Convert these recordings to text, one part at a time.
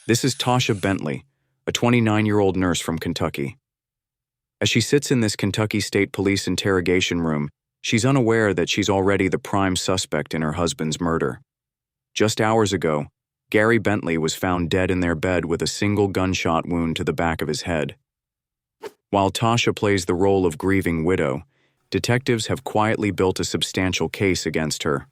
This is Tasha Bentley, a 29-year-old nurse from Kentucky. As she sits in this Kentucky State Police interrogation room, she's unaware that she's already the prime suspect in her husband's murder. Just hours ago, Gary Bentley was found dead in their bed with a single gunshot wound to the back of his head. While Tasha plays the role of grieving widow, detectives have quietly built a substantial case against her.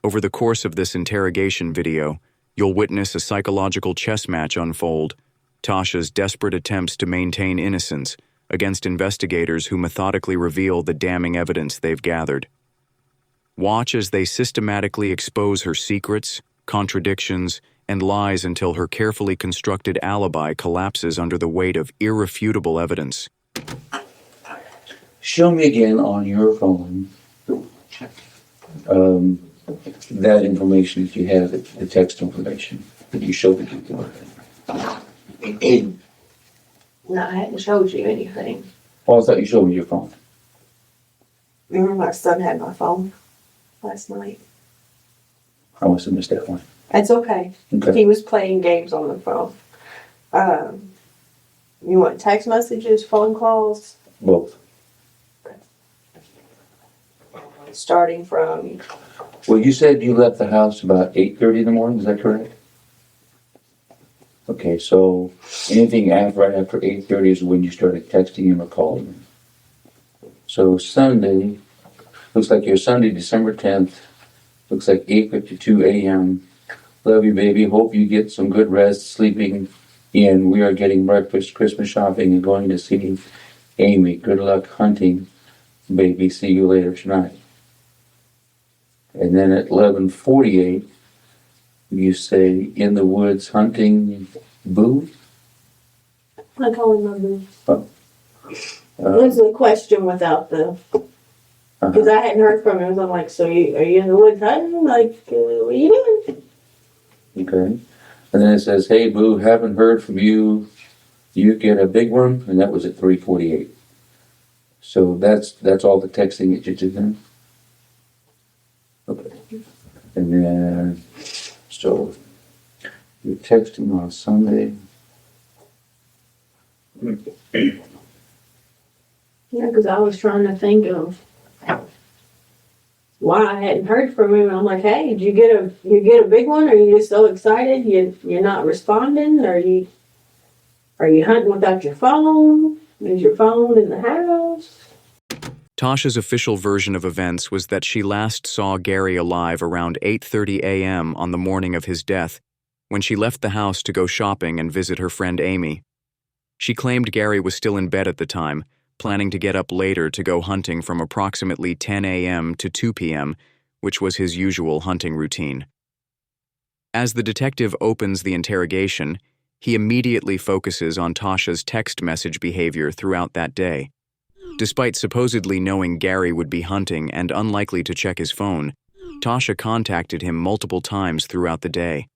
Over the course of this interrogation video, you'll witness a psychological chess match unfold, Tasha's desperate attempts to maintain innocence against investigators who methodically reveal the damning evidence they've gathered. Watch as they systematically expose her secrets, contradictions, and lies until her carefully constructed alibi collapses under the weight of irrefutable evidence. Show me again on your phone that information if you have it, the text information that you showed me. No, I hadn't showed you anything. Oh, I thought you showed me your phone. Remember my son had my phone last night? I must have missed that one. That's okay. Okay. He was playing games on the phone. You want text messages, phone calls? Both. Starting from, Well, you said you left the house about 8:30 in the morning, is that correct? Okay, so anything right after 8:30 is when you started texting him or calling him. So Sunday, looks like your Sunday, December 10th, looks like 8:52 a.m. Love you, baby. Hope you get some good rest, sleeping in. We are getting breakfast, Christmas shopping, and going to see Amy. Good luck hunting, baby. See you later tonight. And then at 11:48, you say, in the woods hunting Boo? I call him my boo. Uh, What's the question without the, because I hadn't heard from him. So I'm like, so are you in the woods hunting? Like, what are you doing? Okay. And then it says, hey, Boo, haven't heard from you. You get a big one? And that was at 3:48. So that's all the texting that you did then? Okay. And then, so you're texting on Sunday. Yeah, because I was trying to think of why I hadn't heard from him. And I'm like, hey, did you get a big one? Are you just so excited you're not responding? Are you hunting without your phone? Is your phone in the house? Tasha's official version of events was that she last saw Gary alive around 8:30 a.m. on the morning of his death, when she left the house to go shopping and visit her friend Amy. She claimed Gary was still in bed at the time, planning to get up later to go hunting from approximately 10 a.m. to 2 p.m., which was his usual hunting routine. As the detective opens the interrogation, he immediately focuses on Tasha's text message behavior throughout that day. Despite supposedly knowing Gary would be hunting and unlikely to check his phone, Tasha contacted him multiple times throughout the day.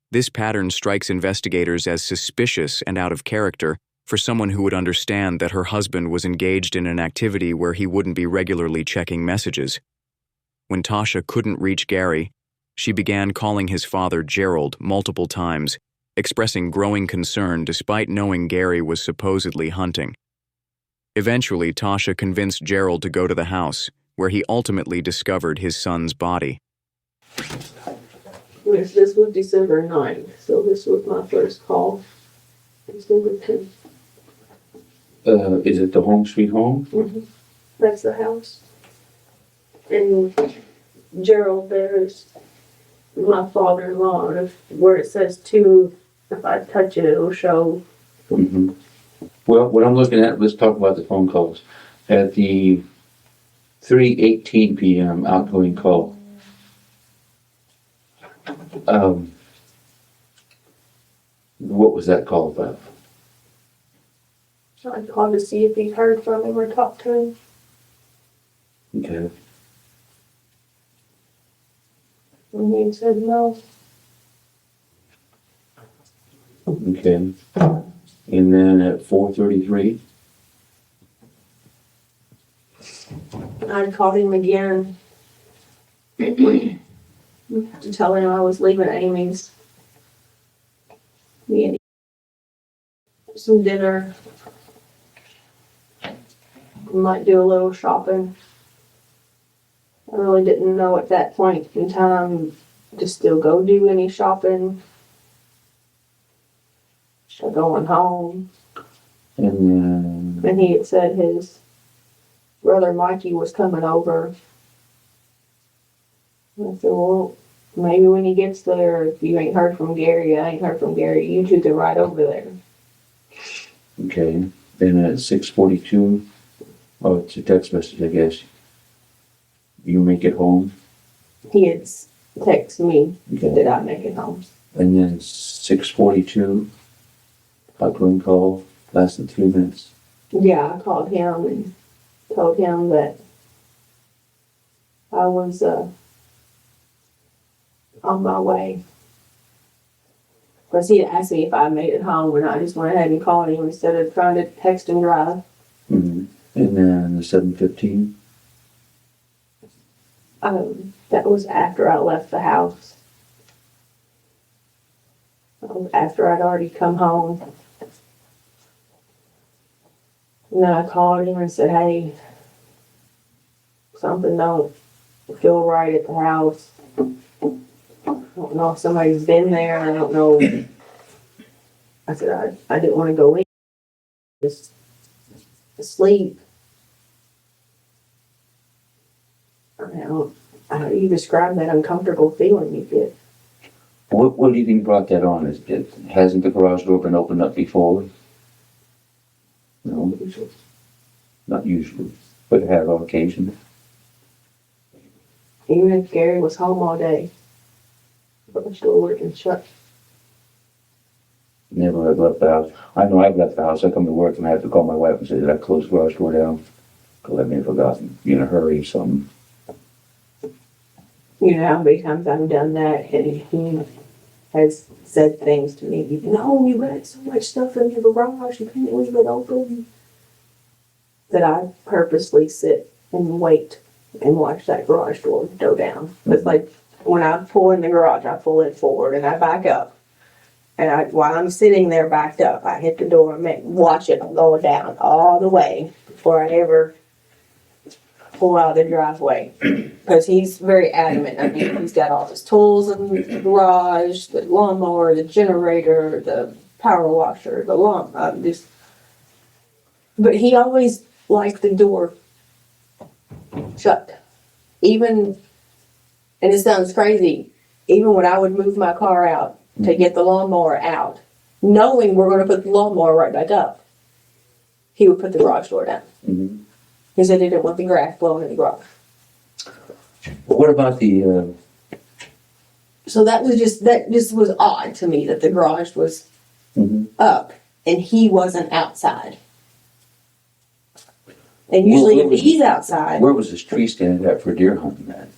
This pattern strikes investigators as suspicious and out of character for someone who would understand that her husband was engaged in an activity where he wouldn't be regularly checking messages. When Tasha couldn't reach Gary, she began calling his father Gerald multiple times, expressing growing concern despite knowing Gary was supposedly hunting. Eventually, Tasha convinced Gerald to go to the house, where he ultimately discovered his son's body. This was December 9th, so this was my first call. December 10th. Is it the home sweet home? Mm-hmm. That's the house. And Gerald, there's my father-in-law, where it says to, if I touch it, it'll show. Mm-hmm. Well, what I'm looking at, let's talk about the phone calls. At the 3:18 p.m. outgoing call, what was that call about? So I called to see if he heard from him or talked to him. Okay. And he said no. Okay. And then at 4:33, I called him again to tell him I was leaving Amy's. me and some dinner. We might do a little shopping. I really didn't know at that point in time to still go do any shopping. Or going home. And he had said his brother Mikey was coming over. And I said, well, maybe when he gets there, if you ain't heard from Gary, I ain't heard from Gary, you two can ride over there. Okay. Then at 6:42, oh, it's a text message, I guess. You make it home. He had texted me Okay. that I make it home. And then 6:42, outgoing call, lasted 3 minutes. Yeah, I called him and told him that I was on my way. Because he had asked me if I made it home, and I just went ahead and called him instead of trying to text and drive. Mm-hmm. And then the 7:15. That was after I left the house. After I'd already come home. And then I called him and said, hey, something don't feel right at the house. I don't know if somebody's been there. I don't know. I said, I didn't want to go in. Just sleep. How do you describe that uncomfortable feeling you get? What do you think brought that on? Hasn't the garage door been opened up before? No, not usually, but it has on occasion. Even if Gary was home all day, but the store working shut. Never have left the house. I know I've left the house. I come to work and I have to call my wife and say, did I close the garage door down? Because I may have forgotten. Be in a hurry or something. You know how many times I've done that, and he has said things to me. No, you got so much stuff in your garage, you can't leave it open. That I purposely sit and wait and watch that garage door go down. It's like when I pull in the garage, I pull it forward and I back up. And while I'm sitting there backed up, I hit the door and watch it go down all the way before I ever pull out of the driveway. Because he's very adamant. I mean, he's got all his tools in the garage, the lawnmower, the generator, the power washer, the but he always liked the door shut. Even, and it sounds crazy, even when I would move my car out to get the lawnmower out, knowing we're going to put the lawnmower right back up, he would put the garage door down. Mm-hmm. He said he didn't want the grass blowing in the garage. What about the... So that just was odd to me that the garage was up and he wasn't outside. And usually if he's outside... Where was this tree stand at for deer hunting at?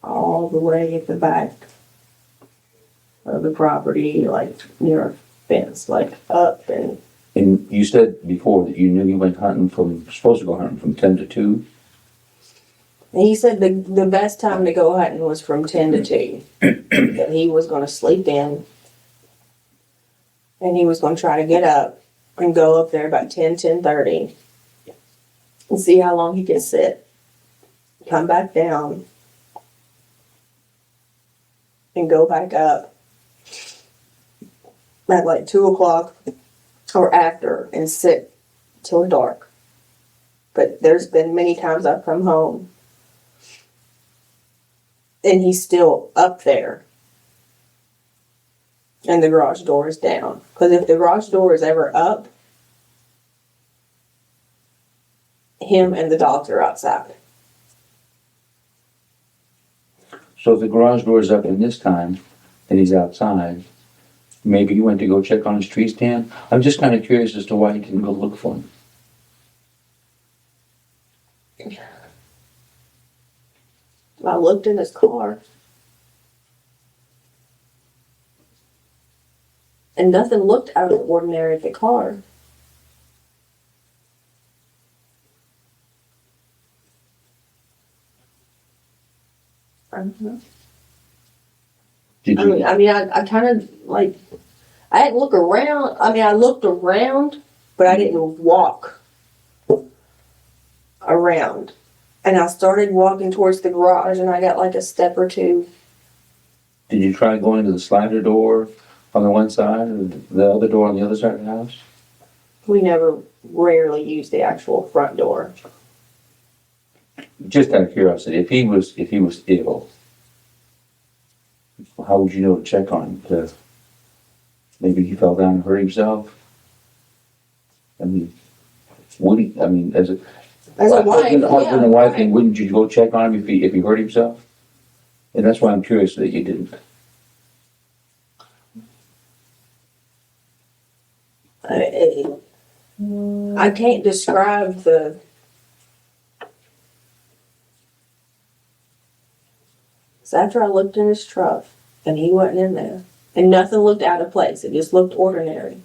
All the way at the back of the property, like near a fence, like up and... And you said before that you knew you went supposed to go hunting from 10 to 2? And he said the best time to go hunting was from 10 to 2. That he was going to sleep in. And he was going to try to get up and go up there about 10:30. And see how long he could sit. Come back down. And go back up. At like 2 o'clock. Or after, and sit till dark. But there's been many times I've come home and he's still up there and the garage door is down. Because if the garage door is ever up, him and the dogs are outside. So if the garage door is up in this time and he's outside, maybe he went to go check on his tree stand. I'm just kind of curious as to why he didn't go look for him. I looked in his car. And nothing looked out of the ordinary at the car. Did you? I kind of like I didn't look around. I mean, I looked around, but I didn't walk around. And I started walking towards the garage, and I got like a step or two. Did you try going to the slider door on the one side and the other door on the other side of the house? We rarely used the actual front door. Just out of curiosity, if he was ill, how would you know to check on him? Maybe he fell down and hurt himself. I mean, as a wife, husband and wife thing, wouldn't you go check on him if he hurt himself? And that's why I'm curious that you didn't. I can't describe the. So after I looked in his truck, and he wasn't in there, and nothing looked out of place. It just looked ordinary.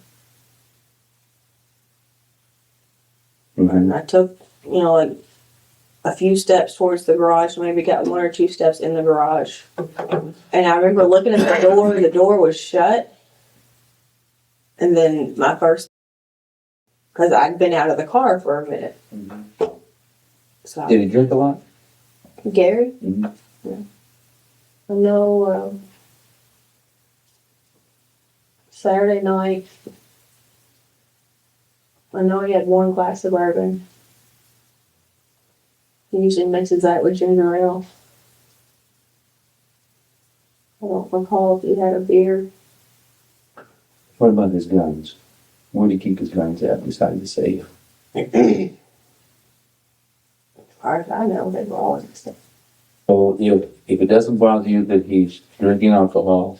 Mm-hmm. And I took, like a few steps towards the garage, maybe got 1 or 2 steps in the garage. And I remember looking at the door was shut. And then my first, because I'd been out of the car for a minute. Mm-hmm. So, did he drink a lot? Gary? Mm-hmm. Yeah. I know Saturday night, I know he had 1 glass of bourbon. He usually mixes that with ginger ale. I don't recall if he had a beer. What about his guns? Where did he keep his guns at besides the safe? As far as I know, they were all in the safe. So if it doesn't bother you that he's drinking alcohol,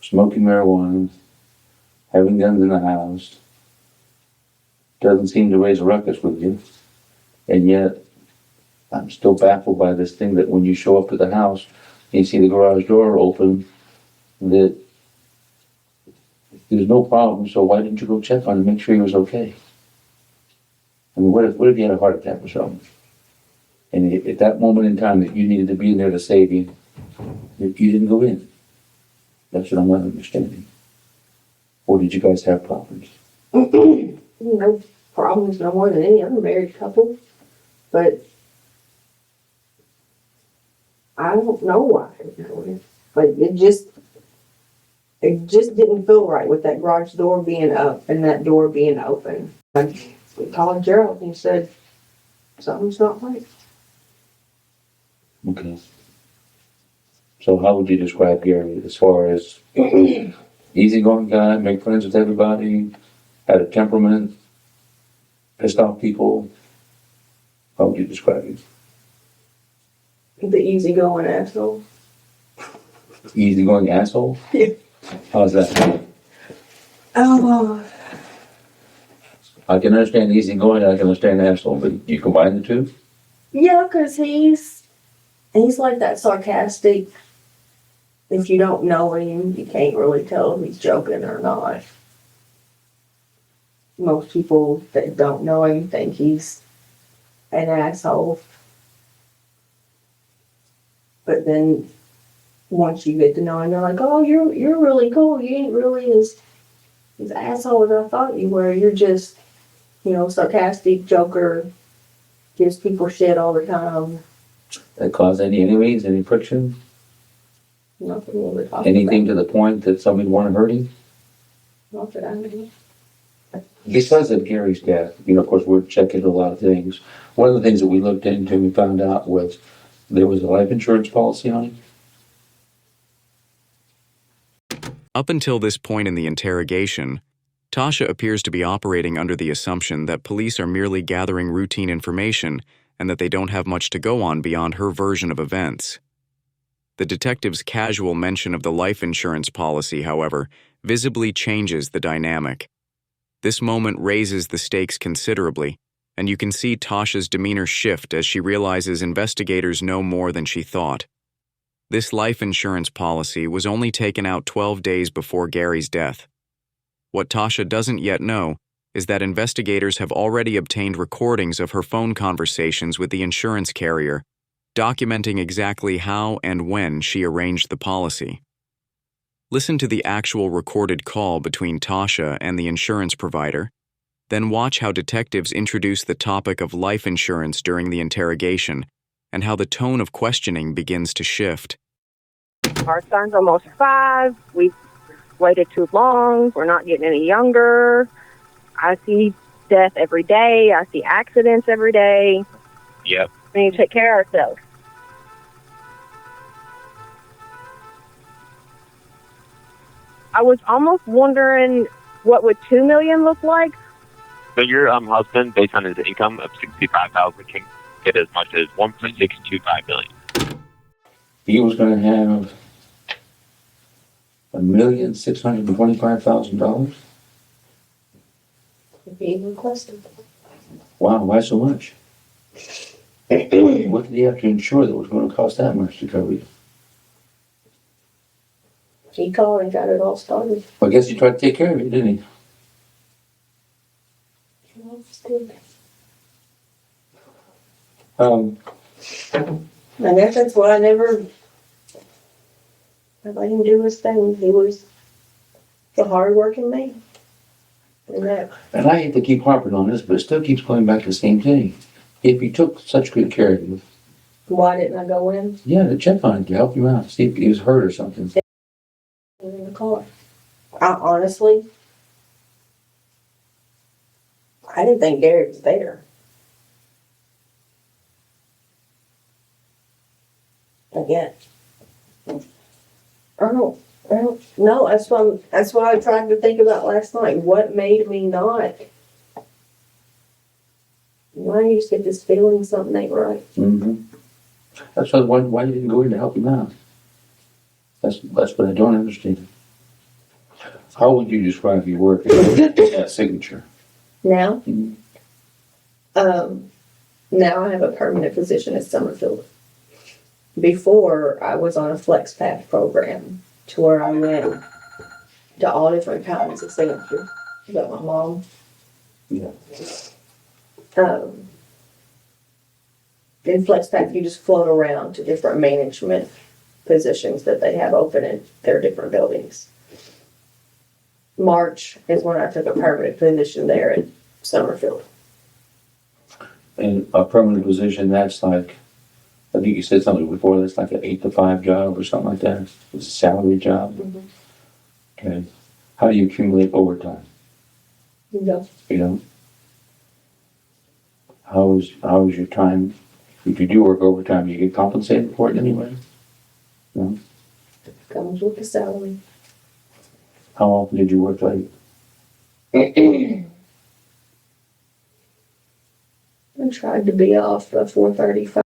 smoking marijuana, having guns in the house, doesn't seem to raise a ruckus with you, and yet I'm still baffled by this thing that when you show up to the house and you see the garage door open, that there's no problem, so why didn't you go check on him, make sure he was okay? I mean, what if he had a heart attack or something? And at that moment in time that you needed to be in there to save him, you didn't go in. That's what I'm not understanding. Or did you guys have problems? No problems, no more than any other married couple. But I don't know why. But it just didn't feel right with that garage door being up and that door being open. We called Gerald and he said, something's not right. Okay. So how would you describe Gary as far as easygoing guy, make friends with everybody, had a temperament, pissed off people? How would you describe him? The easygoing asshole. Easygoing asshole? Yeah. How's that? Oh, I can understand easygoing, I can understand asshole, but you combine the two? yeah, because he's like that sarcastic. If you don't know him, you can't really tell if he's joking or not. Most people that don't know him think he's an asshole. But then once you get to know him, they're like, oh, you're really cool. You ain't really as asshole as I thought you were. You're just, sarcastic, joker, gives people shit all the time. That cause any enemies, any friction? Nothing really talk Anything about. to the point that somebody would want to hurt him? Not that I know. Because of Gary's death, of course, we're checking a lot of things. One of the things that we looked into, we found out was there was a life insurance policy on him. Up until this point in the interrogation, Tasha appears to be operating under the assumption that police are merely gathering routine information and that they don't have much to go on beyond her version of events. The detective's casual mention of the life insurance policy, however, visibly changes the dynamic. This moment raises the stakes considerably, and you can see Tasha's demeanor shift as she realizes investigators know more than she thought. This life insurance policy was only taken out 12 days before Gary's death. What Tasha doesn't yet know is that investigators have already obtained recordings of her phone conversations with the insurance carrier, documenting exactly how and when she arranged the policy. Listen to the actual recorded call between Tasha and the insurance provider, then watch how detectives introduce the topic of life insurance during the interrogation and how the tone of questioning begins to shift. Our son's almost 5. We've waited too long. We're not getting any younger. I see death every day. I see accidents every day. Yep. We need to take care of ourselves. I was almost wondering what would $2 million look like. So your husband, based on his income of $65,000, can get as much as $1.625 million. He was gonna have $1,625,000. He requested. Wow, why so much? What did he have to insure that was gonna cost that much to cover you? He called and got it all started. Well, I guess he tried to take care of it, didn't he? I guess that's why I let him do his thing. He was the hard-working man. And I hate to keep harping on this, but it still keeps going back to the same thing. If he took such good care of you, why didn't I go in? yeah, to check on him, to help you out, see if he was hurt or something. In the car. Honestly, I didn't think Gary was there. Again, I don't know. That's what I tried to think about last night. What made me not? Why do you just get this feeling something ain't right? Mm-hmm. That's why you didn't go in to help him out. That's what I don't understand. How would you describe your work in that signature? Now, Mm-hmm. now I have a permanent position at Summerfield. Before, I was on a flex path program to where I went to all different kinds of signatures. But my mom. Yeah. In flex path, you just float around to different management positions that they have open in their different buildings. March is when I took a permanent position there at Summerfield. And a permanent position, that's like, I think you said something before, that's like an 8 to 5 job or something like that. It's a salary job. Mm-hmm. Okay. How do you accumulate overtime? You You know? How is your time? If you do work overtime, you get compensated for it anyway? No? comes with the salary. How often did you work late? I tried to be off by 4:35.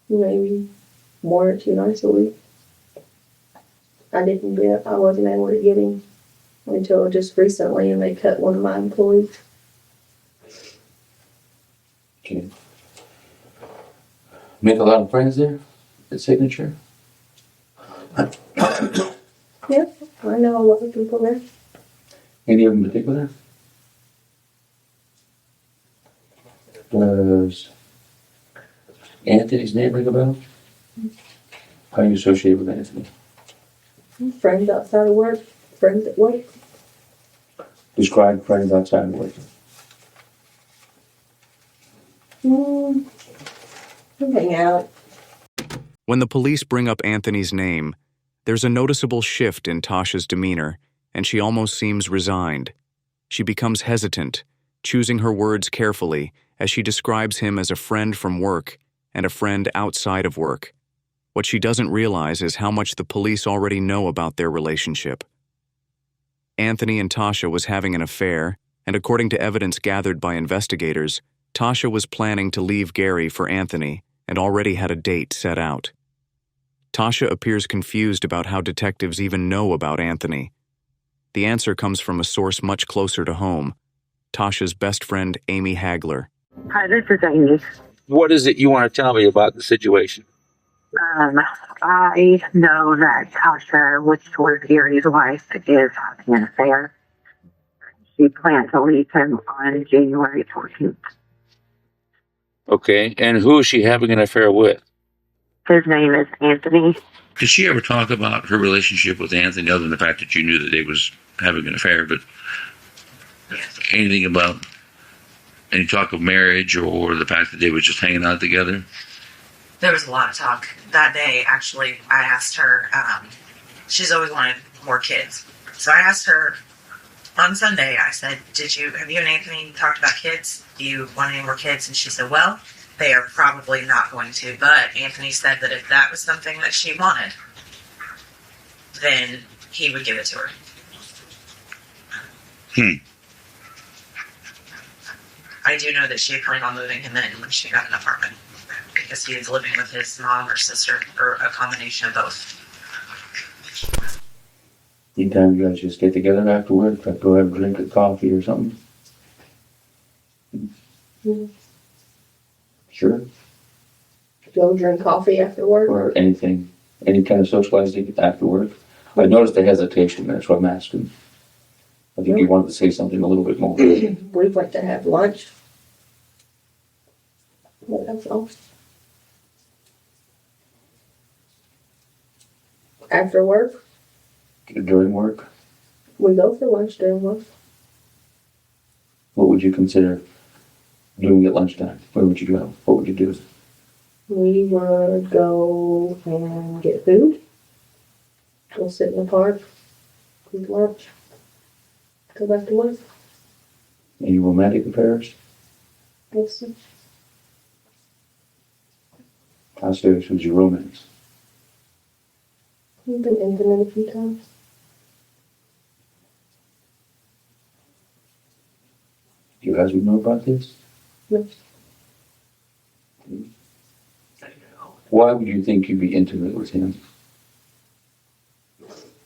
Maybe 1 or 2 nights a week. I wasn't able to get him until just recently, and they cut one of my employees. Okay. Make a lot of friends there at Signature? Yeah, I know a lot of people there. Any of them in particular? Does Anthony's name ring a bell? How are you associated with Anthony? Friends outside of work, friends at work. Describe friends outside of work. Hang out. When the police bring up Anthony's name, there's a noticeable shift in Tasha's demeanor, and she almost seems resigned. She becomes hesitant, choosing her words carefully as she describes him as a friend from work and a friend outside of work. What she doesn't realize is how much the police already know about their relationship. Anthony and Tasha was having an affair, and according to evidence gathered by investigators, Tasha was planning to leave Gary for Anthony and already had a date set out. Tasha appears confused about how detectives even know about Anthony. The answer comes from a source much closer to home, Tasha's best friend, Amy Hagler. Hi, this is Amy. What is it you want to tell me about the situation? I know that Tasha, which was Gary's wife, is having an affair. She planned to leave him on January 14th. Okay, and who is she having an affair with? His name is Anthony. Did she ever talk about her relationship with Anthony, other than the fact that you knew that they was having an affair? But anything about any talk of marriage or the fact that they were just hanging out together? There was a lot of talk that day. Actually, I asked her. She's always wanted more kids, so I asked her on Sunday. I said, have you and Anthony talked about kids? Do you want any more kids?" And she said, "Well, they are probably not going to, but Anthony said that if that was something that she wanted, then he would give it to her." I do know that she had planned on moving him in when she got an apartment, because he is living with his mom or sister, or a combination of both. Anytime you guys just get together after work, like go have a drink of coffee or something? Sure. Go drink coffee after work. Or anything, any kind of socializing after work? I noticed the hesitation there, so I'm asking. I think you wanted to say something a little bit more. We'd like to have lunch. Well, that's all. After work, During work, we go for lunch during work. what would you consider doing at lunchtime? Where would you go? What would you do? We would go and get food. Go sit in the park, eat lunch, go back to work. Any romantic affairs? Yes, sir. How serious was your romance? We've been intimate a few times. You guys would know about this? Yes. Why would you think you'd be intimate with him?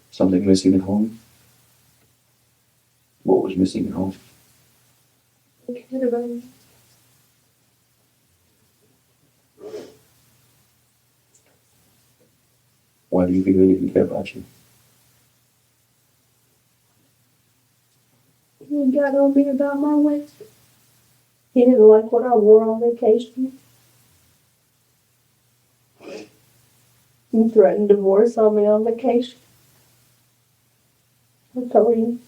Something missing at home? What was missing at home? I cared about him. Why do you think he didn't care about you? He got on me about my weight. He didn't like what I wore on vacation. He threatened divorce on me on vacation. I told him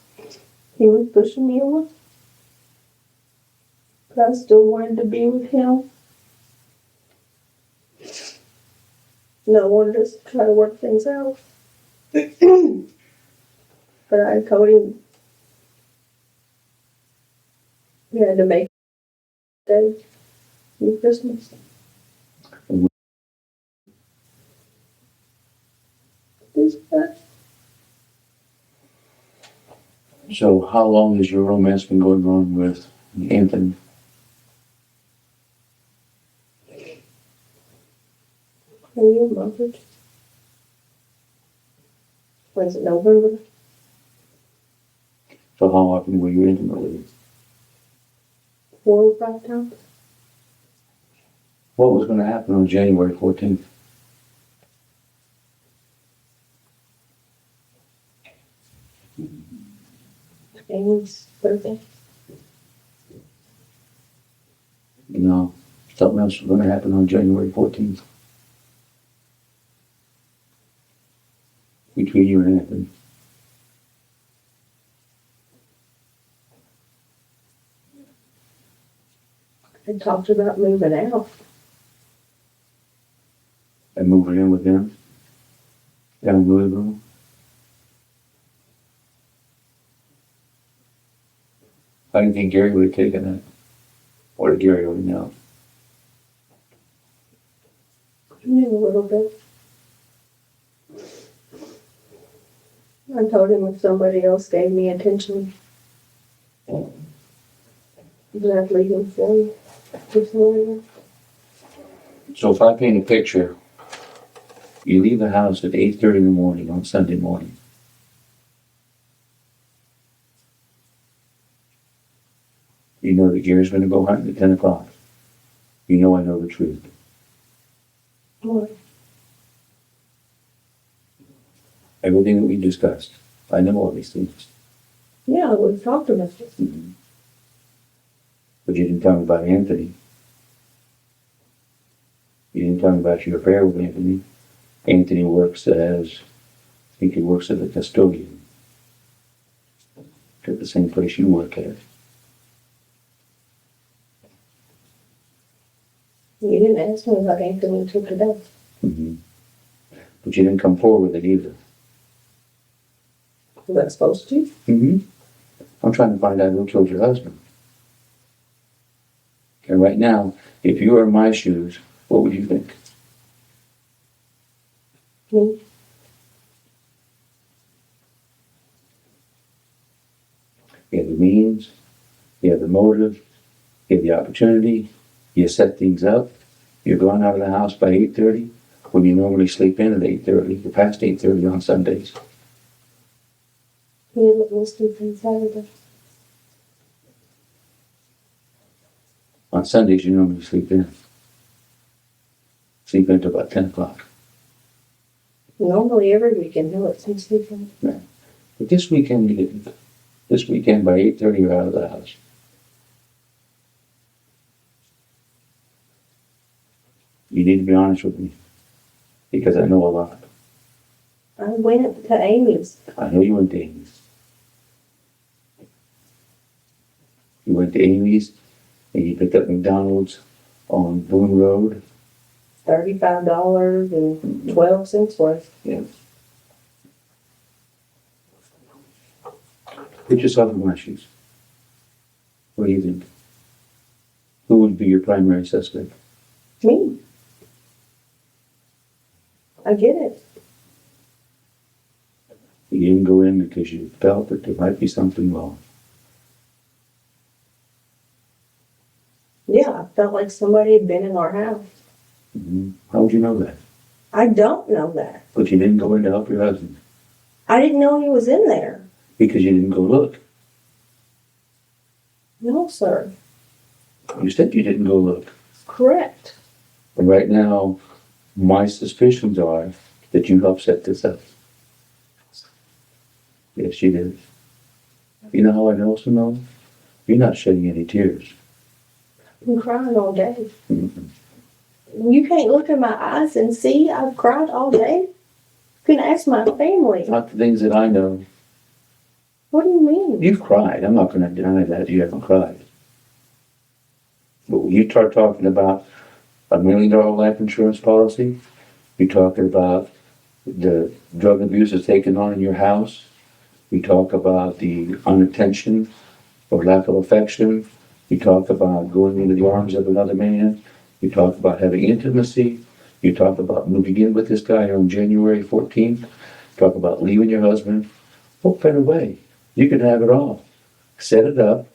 he was pushing me away. But I still wanted to be with him. And I wanted us to try to work things out. But I told him we had to make day for Christmas. So how long has your romance been going on with Anthony? A year, Margaret. Was it November? So how often were you intimate with him? 4 or 5 times. What was going to happen on January 14th? Amy's birthday. No, something else was going to happen on January 14th. Between you and Anthony. I talked about moving out. And moving in with him? Down in Louisville? I didn't think Gary would have taken that. Or did Gary already know? I knew a little bit. I told him if somebody else gave me attention, that I'd leave him for you. So if I paint a picture, you leave the house at 8:30 in the morning on Sunday morning. You know that Gary's going to go hunting at 10 o'clock. You know I know the truth. What? Everything that we discussed. I know all these things. Yeah, we've talked about this. Mm-hmm. But you didn't tell me about Anthony. You didn't tell me about your affair with Anthony. Anthony works as, I think he works as a custodian at the same place you work at. You didn't ask me about Anthony until today. Mm-hmm. But you didn't come forward with it either. Was I supposed to? Mm-hmm. I'm trying to find out who killed your husband. And right now, if you were in my shoes, what would you think? Me? You have the means, you have the motive, you have the opportunity, you set things up, you're gone out of the house by 8:30 when you normally sleep in at 8:30. You're past 8:30 on Sundays. You let me sleep on Saturday. On Sundays, you normally sleep in. Sleep in until about 10 o'clock. Normally every weekend he'll let me sleep on. But this weekend, you didn't. This weekend, by 8:30, you're out of the house. You need to be honest with me, because I know a lot. I went to Amy's. I know you went to Amy's. You went to Amy's, and you picked up McDonald's on Boone Road. $35.12 worth. Yeah. Put yourself in my shoes. What do you think? Who would be your primary suspect? Me. I get it. You didn't go in because you felt that there might be something wrong. Yeah, I felt like somebody had been in our house. Mm-hmm. How would you know that? I don't know that. But you didn't go in to help your husband I didn't know he was in there. because you didn't go look. No, sir. You said you didn't go look. Correct. But right now, my suspicions are that you helped set this up. Yes, you did. You know how I know, Simone? You're not shedding any tears. I'm crying all day. Mm-hmm. You can't look in my eyes and see I've cried all day. You can ask my family. Not the things that I know. What do you mean? You've cried. I'm not going to deny that you haven't cried. But when you start talking about $1 million life insurance policy, you're talking about the drug abuse that's taken on in your house, you talk about the unattention or lack of affection, you talk about going into the arms of another man, you talk about having intimacy, you talk about moving in with this guy on January 14th, you talk about leaving your husband. Oh, by the way, you can have it all. Set it up,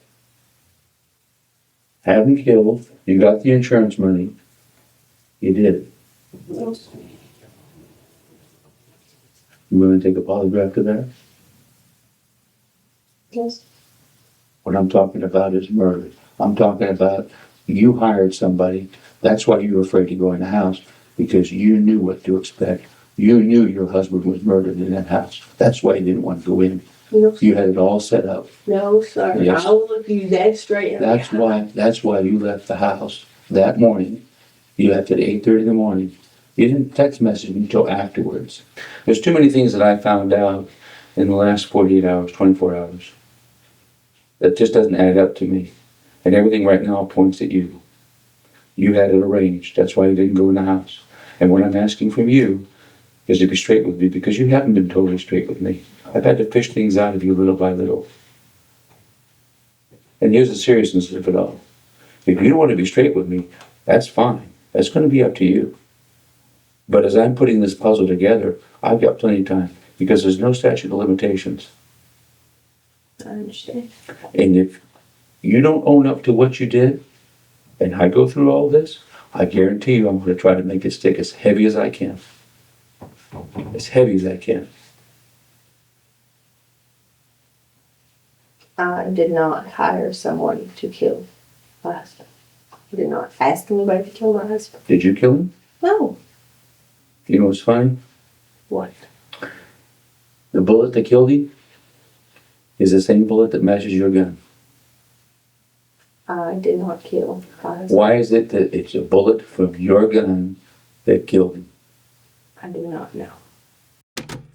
have him killed, you got the insurance money, you did it. You willing to take a polygraph to that? Yes. What I'm talking about is murder. I'm talking about you hired somebody. That's why you were afraid to go in the house, because you knew what to expect. You knew your husband was murdered in that house. That's why you didn't want to go in. No, You had it all set up. no, sir. Yes. I will look you dead straight in the eye. That's why you left the house that morning. You left at 8:30 in the morning. You didn't text message me until afterwards. There's too many things that I found out in the last 48 hours, 24 hours. That just doesn't add up to me. And everything right now points at you. You had it arranged. That's why you didn't go in the house. And what I'm asking from you is to be straight with me, because you haven't been totally straight with me. I've had to fish things out of you little by little. And here's the seriousness of it all. If you don't want to be straight with me, that's fine. That's going to be up to you. But as I'm putting this puzzle together, I've got plenty of time, because there's no statute of limitations. I understand. And if you don't own up to what you did, and I go through all this, I guarantee you I'm going to try to make it stick as heavy as I can. As heavy as I can. I did not hire someone to kill my husband. I did not ask anybody to kill my husband. Did you kill him? No. You know what's funny? What? The bullet that killed him is the same bullet that matches your gun. I did not kill my husband. Why is it that it's a bullet from your gun that killed him? I do not know.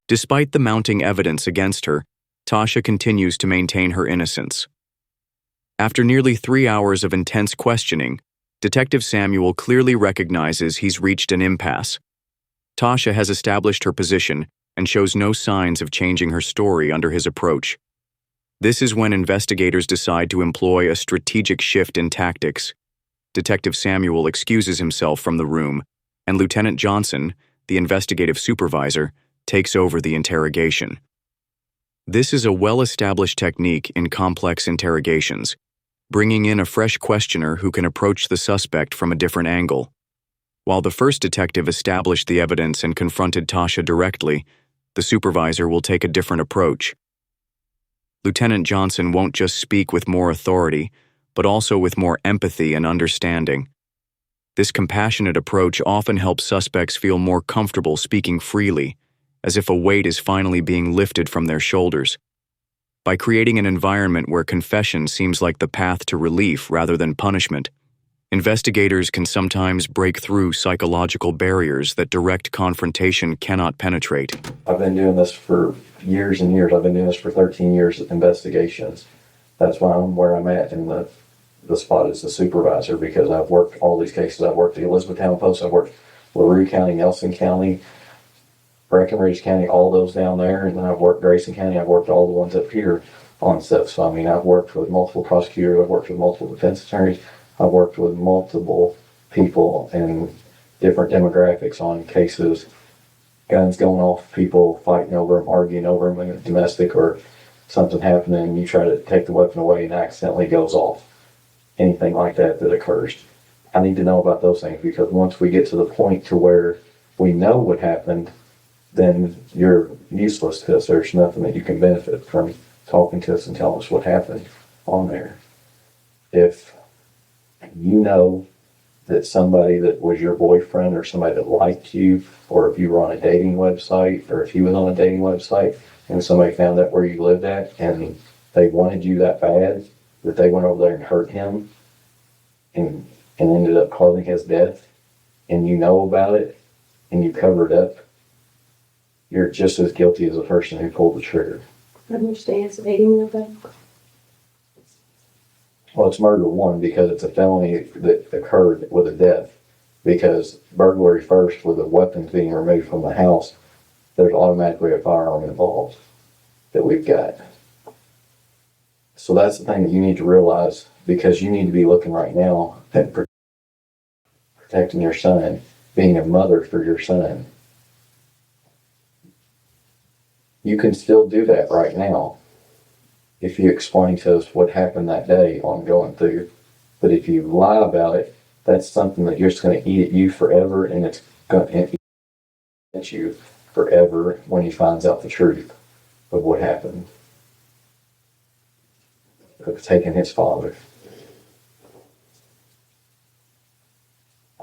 Despite the mounting evidence against her, Tasha continues to maintain her innocence. After nearly 3 hours of intense questioning, Detective Samuel clearly recognizes he's reached an impasse. Tasha has established her position and shows no signs of changing her story under his approach. This is when investigators decide to employ a strategic shift in tactics. Detective Samuel excuses himself from the room, and Lieutenant Johnson, the investigative supervisor, takes over the interrogation. This is a well-established technique in complex interrogations, bringing in a fresh questioner who can approach the suspect from a different angle. While the first detective established the evidence and confronted Tasha directly, the supervisor will take a different approach. Lieutenant Johnson won't just speak with more authority, but also with more empathy and understanding. This compassionate approach often helps suspects feel more comfortable speaking freely, as if a weight is finally being lifted from their shoulders. By creating an environment where confession seems like the path to relief rather than punishment, investigators can sometimes break through psychological barriers that direct confrontation cannot penetrate. I've been doing this for years and years. I've been doing this for 13 years of investigations. That's why I'm where I'm at in the spot as the supervisor, because I've worked all these cases. I've worked the Elizabethtown Post, I've worked LaRue County, Nelson County, Breckenridge County, all those down there, and then I've worked Grayson County. I've worked all the ones up here on stuff. So, I mean, I've worked with multiple prosecutors. I've worked with multiple defense attorneys. I've worked with multiple people in different demographics on cases, guns going off, people fighting over them, arguing over them, in domestic or something happening, and you try to take the weapon away and accidentally goes off. Anything like that occurs. I need to know about those things, because once we get to the point to where we know what happened, then you're useless to us. There's nothing that you can benefit from talking to us and telling us what happened on there. If you know that somebody that was your boyfriend or somebody that liked you, or if you were on a dating website, or if he was on a dating website and somebody found out where you lived at and they wanted you that bad that they went over there and hurt him and ended up causing his death, and you know about it and you covered up, you're just as guilty as the person who pulled the trigger. Understands dating nobody. Well, it's murder one because it's a felony that occurred with a death. Because burglary first, with the weapons being removed from the house, there's automatically a firearm involved that we've got. So that's the thing that you need to realize, because you need to be looking right now at protecting your son, being a mother for your son. You can still do that right now if you explain to us what happened that day on going through. But if you lie about it, that's something that you're just going to eat at you forever, and it's going to eat at you forever when he finds out the truth of what happened. Of taking his father.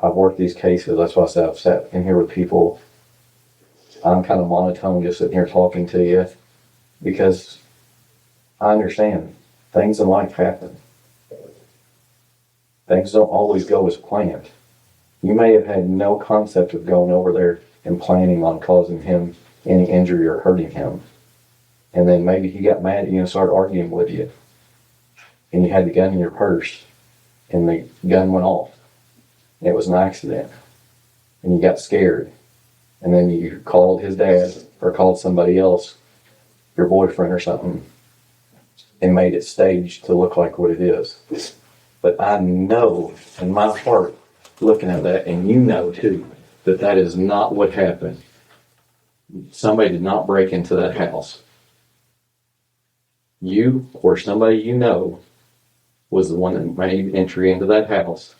I've worked these cases. That's why I said I've sat in here with people. I'm kind of monotone just sitting here talking to you, because I understand things in life happen. Things don't always go as planned. You may have had no concept of going over there and planning on causing him any injury or hurting him. And then maybe he got mad at you and started arguing with you. And you had the gun in your purse, and the gun went off. And it was an accident. And you got scared. And then you called his dad or called somebody else, your boyfriend or something, and made it staged to look like what it is. But I know in my heart, looking at that, and you know too, that that is not what happened. Somebody did not break into that house. You or somebody you know was the one that made entry into that house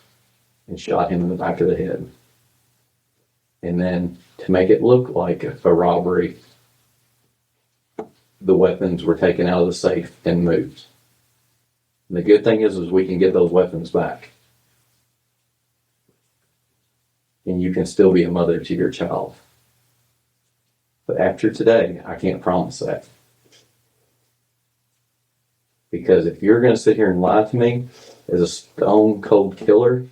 and shot him in the back of the head. And then to make it look like a robbery, the weapons were taken out of the safe and moved. And the good thing is we can get those weapons back. And you can still be a mother to your child. But after today, I can't promise that. Because if you're going to sit here and lie to me as a stone cold killer,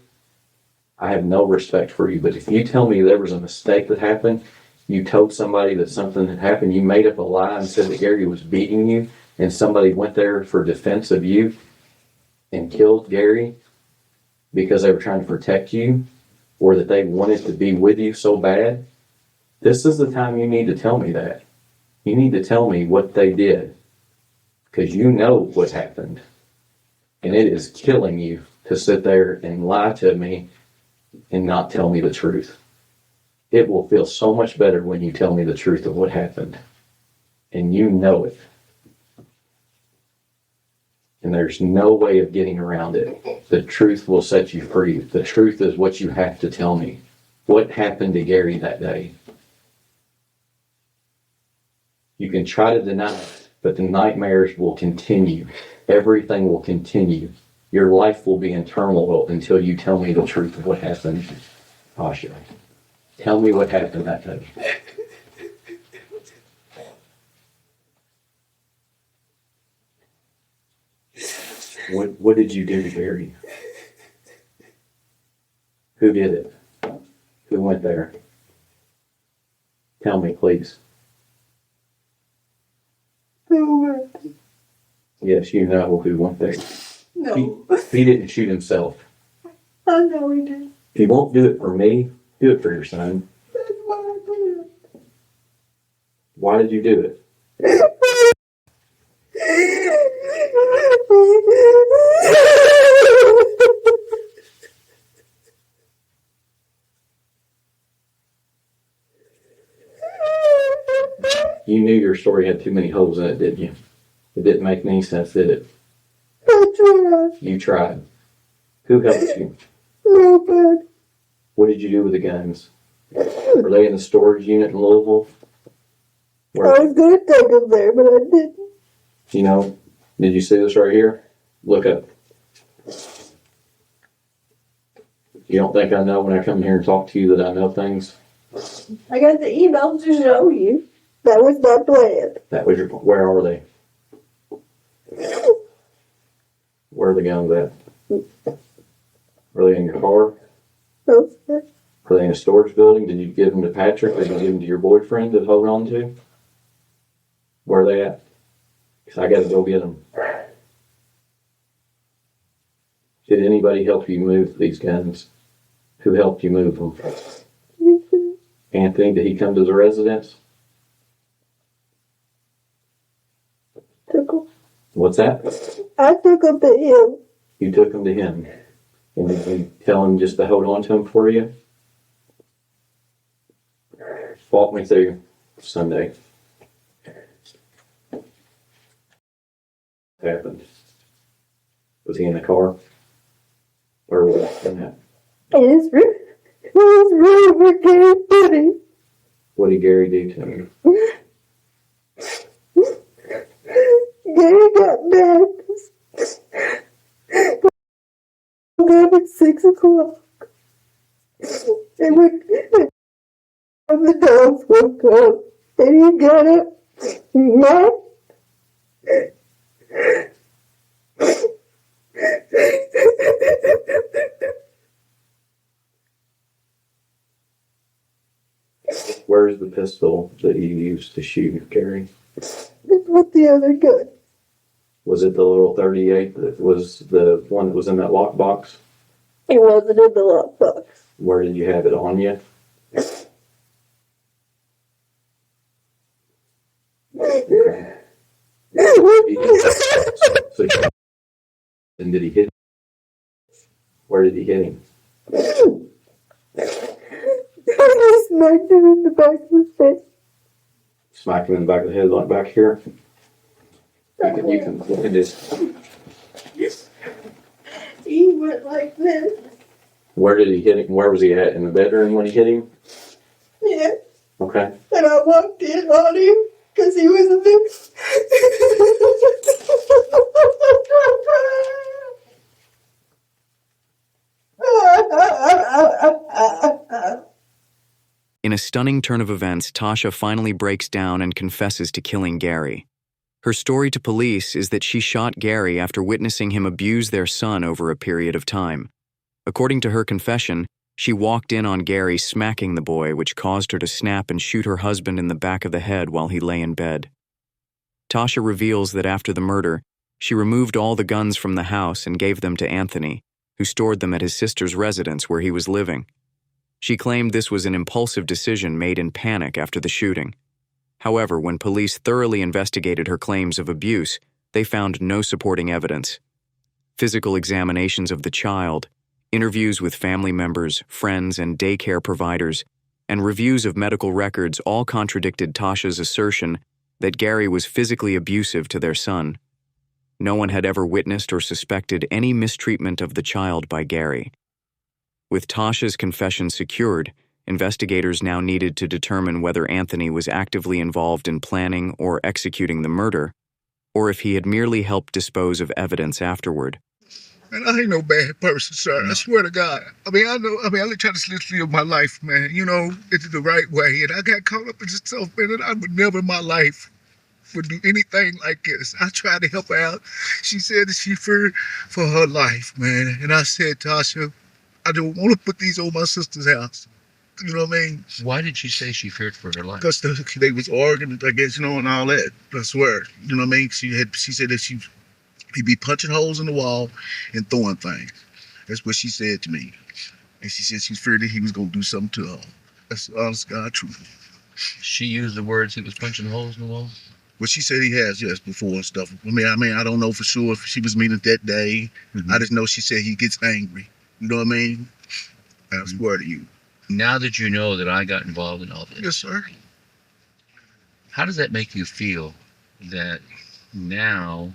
I have no respect for you. But if you tell me there was a mistake that happened, you told somebody that something had happened, you made up a lie and said that Gary was beating you, and somebody went there for defense of you and killed Gary because they were trying to protect you, or that they wanted to be with you so bad, this is the time you need to tell me that. You need to tell me what they did, because you know what happened. And it is killing you to sit there and lie to me and not tell me the truth. It will feel so much better when you tell me the truth of what happened. And you know it. And there's no way of getting around it. The truth will set you free. The truth is what you have to tell me. What happened to Gary that day? You can try to deny it, but the nightmares will continue. Everything will continue. Your life will be in turmoil until you tell me the truth of what happened. Tasha, tell me what happened that day. What did you do to Gary? Who did it? Who went there? Tell me, please. No. Yes, you know who went there. No. He didn't shoot himself. I know he did. If you won't do it for me, do it for your son. That's what I did. Why did you do it? You knew your story had too many holes in it, didn't you? It didn't make any sense, did it? I tried. You tried. Who helped you? Nobody. What did you do with the guns? Were they in the storage unit in Louisville? I was going to take them there, but I didn't. You know, did you see this right here? Look up. You don't think I know when I come here and talk to you that I know things? I got the email to show you. That was my plan. That was your, where are they? Where are the guns at? Are they in your car? Okay. Are they in a storage building? Did you give them to Patrick? Did you give them to your boyfriend to hold on to? Where are they at? Because I got to go get them. Did anybody help you move these guns? Who helped you move them? Anthony, did he come to the residence? Took them. What's that? I took them to him. You took them to him. And did you tell him just to hold on to them for you? Walk me through Sunday. What happened? Was he in the car? Where was he at? It was really funny. What did Gary do to him? Gary got mad. Got at 6 o'clock. And when the dogs woke up, and he got up, mad. Where's the pistol that you used to shoot Gary? It's with the other gun. Was it the little 38 that was the one that was in that lockbox? It wasn't in the lockbox. Where did you have it on you? Okay. And did he hit him? Where did he hit him? I smacked him in the back of the face. Smack him in the back of the head, like back here. You can look at this. He went like this. Where did he hit him? Where was he at? In the bedroom when he hit him? Yeah. Okay. And I walked in on him because he was a big. In a stunning turn of events, Tasha finally breaks down and confesses to killing Gary. Her story to police is that she shot Gary after witnessing him abuse their son over a period of time. According to her confession, She walked in on Gary smacking the boy, which caused her to snap and shoot her husband in the back of the head while he lay in bed. Tasha reveals that after the murder, she removed all the guns from the house and gave them to Anthony, who stored them at his sister's residence where he was living. She claimed this was an impulsive decision made in panic after the shooting. However, when police thoroughly investigated her claims of abuse, they found no supporting evidence. Physical examinations of the child, interviews with family members, friends, and daycare providers, and reviews of medical records all contradicted Tasha's assertion that Gary was physically abusive to their son. No one had ever witnessed or suspected any mistreatment of the child by Gary. With Tasha's confession secured, investigators now needed to determine whether Anthony was actively involved in planning or executing the murder, or if he had merely helped dispose of evidence afterward. Man, I ain't no bad person, sir. I swear to God. I was trying to live my life, man. It's the right way. And I got caught up in this stuff, man, and I would never in my life would do anything like this. I tried to help her out. She said that she feared for her life, man. And I said, Tasha, I don't want to put these on my sister's house. You know what I mean? Why did she say she feared for her life? Because they was arguing, I guess, and all that. I swear. You know what I mean? She said that he'd be punching holes in the wall and throwing things. That's what she said to me. And she said she feared that he was going to do something to her. That's the honest God truth. She used the words he was punching holes in the wall? Well, she said he has, yes, before and stuff. I mean, I don't know for sure if she was meaning that day. Mm-hmm. I just know she said he gets angry. You know what I mean? I swear to you. Now that you know that I got involved in all this. Yes, sir. How does that make you feel that now,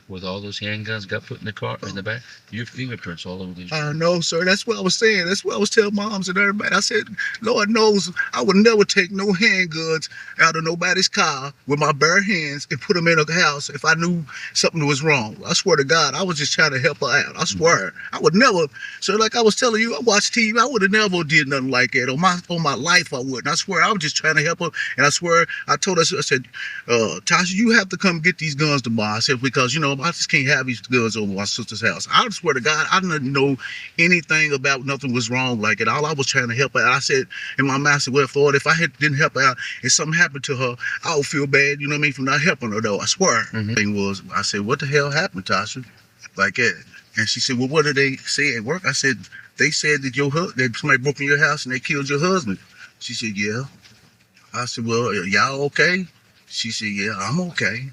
with all those handguns got put in the car, in the back, your fingerprints all over these? I know, sir. That's what I was saying. That's what I was telling moms and everybody. I said, Lord knows I would never take no handguns out of nobody's car with my bare hands and put them in a house if I knew something was wrong. I swear to God, I was just trying to help her out. I swear. I would never, sir, like I was telling you, I watched TV. I would have never did nothing like that. On my life, I wouldn't. I swear, I was just trying to help her. And I swear, I told her, I said, Tasha, you have to come get these guns tomorrow. I said, because, I just can't have these guns over my sister's house. I swear to God, I didn't know anything about nothing was wrong like it. All I was trying to help her out. I said, in my mind, I said, well, Lord, if I didn't help her out and something happened to her, I would feel bad, you know what I mean, for not helping her, though. I swear. Mm-hmm. Thing was, I said, what the hell happened, Tasha? Like that. And she said, well, what did they say at work? I said, they said that somebody broke in your house and they killed your husband. She said, yeah. I said, well, y'all okay? She said, yeah, I'm okay.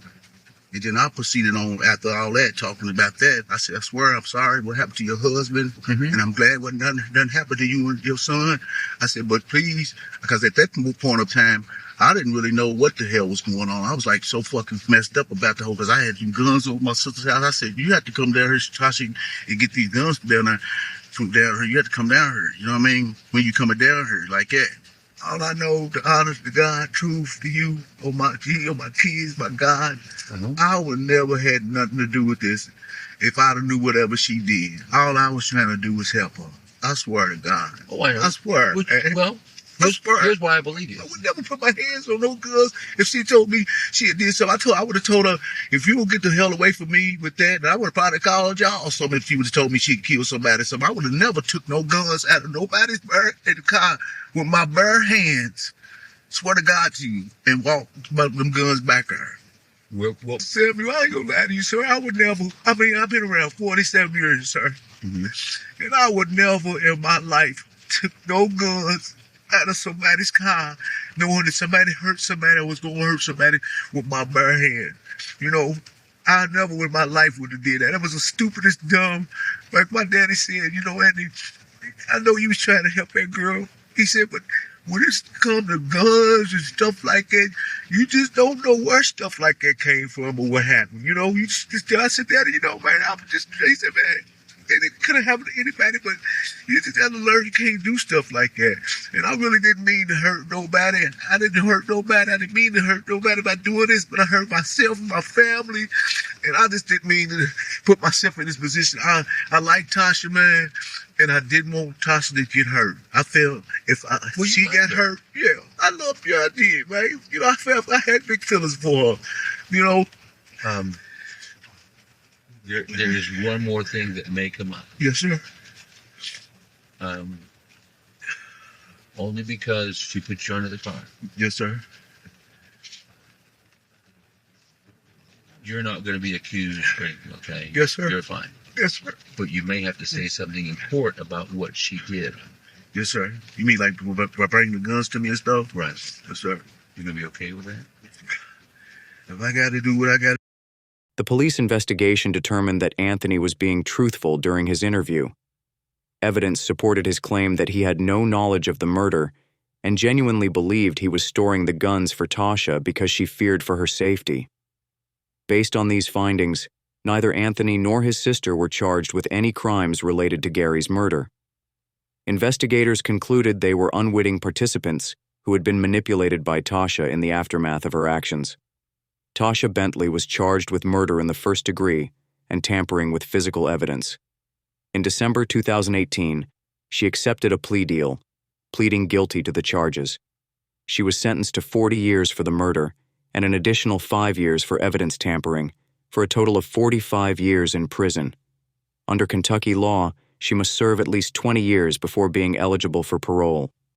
And then I proceeded on after all that, talking about that. I said, I swear, I'm sorry what happened to your husband. Mm-hmm. And I'm glad nothing happened to you and your son. I said, but please, because at that point of time, I didn't really know what the hell was going on. I was like so fucking messed up about the whole, because I had some guns over my sister's house. I said, you have to come down here, Tasha, and get these guns down there. From down here, you have to come down here. You know what I mean? When you coming down here like that. All I know, the honest to God, truth to you, my kids, my God, I would never had nothing to do with this if I'd have knew whatever she did. All I was trying to do was help her. I swear to God. Oh, I know. I swear. Well, here's why I believe you. I would never put my hands on no guns. If she told me she had did something, I would have told her, if you don't get the hell away from me with that, then I would have probably called y'all or something if she would have told me she'd kill somebody. I would have never took no guns out of nobody's in the car with my bare hands. Swear to God to you, and walk them guns back there. Well, Samuel, I ain't gonna lie to you, sir. I would never, I've been around 47 years, sir. Mm-hmm. And I would never in my life took no guns out of somebody's car, knowing that somebody hurt somebody or was going to hurt somebody with my bare hand. I never in my life would have did that. That was the stupidest, dumb, like my daddy said, Andy, I know you was trying to help that girl. He said, but when it's come to guns and stuff like that, you just don't know where stuff like that came from or what happened. You just I said, Daddy, man, he said, man, it could have happened to anybody, but you just have to learn you can't do stuff like that. And I really didn't mean to hurt nobody. I didn't hurt nobody. I didn't mean to hurt nobody by doing this, but I hurt myself and my family. And I just didn't mean to put myself in this position. I like Tasha, man, and I didn't want Tasha to get hurt. I felt if she got hurt, yeah, I loved her. I did, man. I felt I had big feelings for her. There is one more thing that may come up. Yes, sir. only because she put you under the car. Yes, sir. You're not going to be accused, okay? Yes, sir. You're fine. Yes, sir. But you may have to say something in court about what she did. Yes, sir. You mean like by bringing the guns to me and stuff? Right. Yes, sir. You're going to be okay with that? If I got to do what I got to. The police investigation determined that Anthony was being truthful during his interview. Evidence supported his claim that he had no knowledge of the murder and genuinely believed he was storing the guns for Tasha because she feared for her safety. Based on these findings, neither Anthony nor his sister were charged with any crimes related to Gary's murder. Investigators concluded they were unwitting participants who had been manipulated by Tasha in the aftermath of her actions. Tasha Bentley was charged with murder in the first degree and tampering with physical evidence. In December 2018, she accepted a plea deal, pleading guilty to the charges. She was sentenced to 40 years for the murder and an additional 5 years for evidence tampering, for a total of 45 years in prison. Under Kentucky law, she must serve at least 20 years before being eligible for parole.